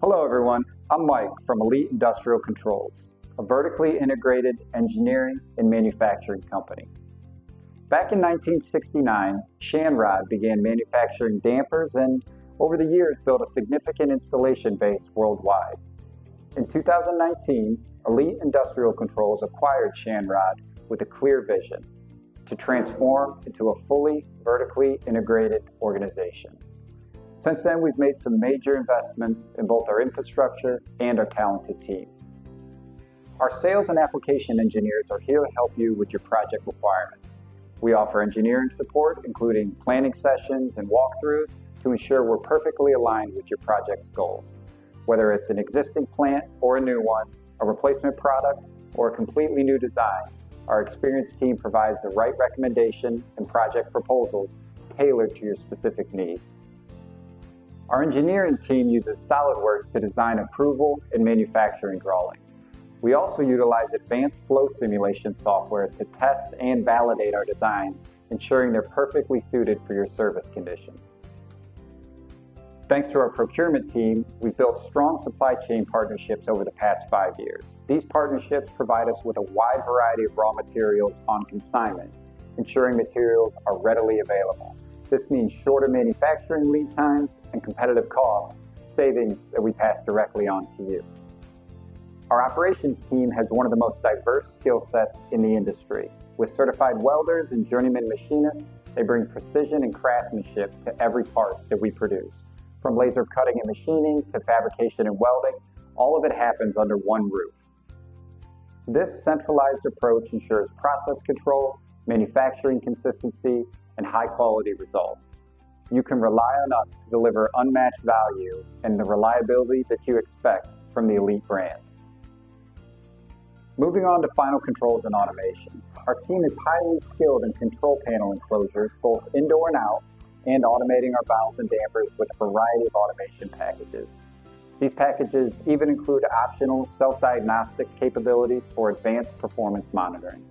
Hello everyone, I'm Mike from Elite Industrial Controls, a vertically integrated engineering and manufacturing company. Back in 1969, Shan Rod began manufacturing dampers and over the years built a significant installation base worldwide. In 2019, Elite Industrial Controls acquired Shan Rod with a clear vision to transform into a fully vertically integrated organization. Since then, we've made some major investments in both our infrastructure and our talented team. Our sales and application engineers are here to help you with your project requirements. We offer engineering support, including planning sessions and walkthroughs, to ensure we're perfectly aligned with your project's goals. Whether it's an existing plant or a new one, a replacement product, or a completely new design, our experienced team provides the right recommendation and project proposals tailored to your specific needs. Our engineering team uses SolidWorks to design approval and manufacturing drawings. We also utilize advanced flow simulation software to test and validate our designs, ensuring they're perfectly suited for your service conditions. Thanks to our procurement team, we've built strong supply chain partnerships over the past 5 years. These partnerships provide us with a wide variety of raw materials on consignment, ensuring materials are readily available. This means shorter manufacturing lead times and competitive costs, savings that we pass directly on to you. Our operations team has one of the most diverse skill sets in the industry. With certified welders and journeyman machinists, they bring precision and craftsmanship to every part that we produce. From laser cutting and machining to fabrication and welding, all of it happens under one roof. This centralized approach ensures process control, manufacturing consistency, and high-quality results. You can rely on us to deliver unmatched value and the reliability that you expect from the Elite brand. Moving on to final controls and automation. Our team is highly skilled in control panel enclosures, both indoor and out, and automating our valves and dampers with a variety of automation packages. These packages even include optional self-diagnostic capabilities for advanced performance monitoring.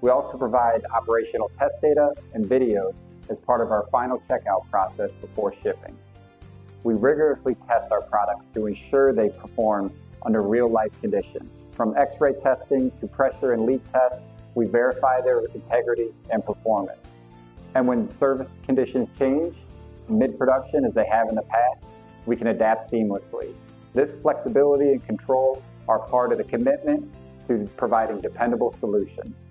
We also provide operational test data and videos as part of our final checkout process before shipping. We rigorously test our products to ensure they perform under real-life conditions. From X-ray testing to pressure and leak tests, we verify their integrity and performance. And when service conditions change, mid-production as they have in the past, we can adapt seamlessly. This flexibility and control are part of the commitment to providing dependable solutions.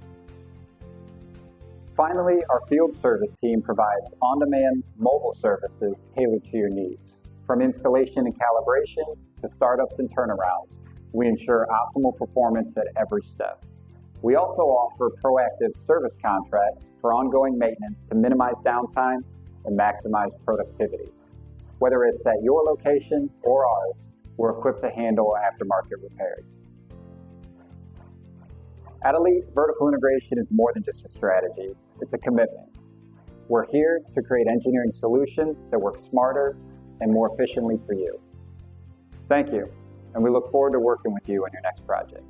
Finally, our field service team provides on-demand mobile services tailored to your needs. From installation and calibrations to startups and turnarounds, we ensure optimal performance at every step. We also offer proactive service contracts for ongoing maintenance to minimize downtime and maximize productivity. Whether it's at your location or ours, we're equipped to handle aftermarket repairs. At Elite, vertical integration is more than just a strategy, it's a commitment. We're here to create engineering solutions that work smarter and more efficiently for you. Thank you, and we look forward to working with you on your next project.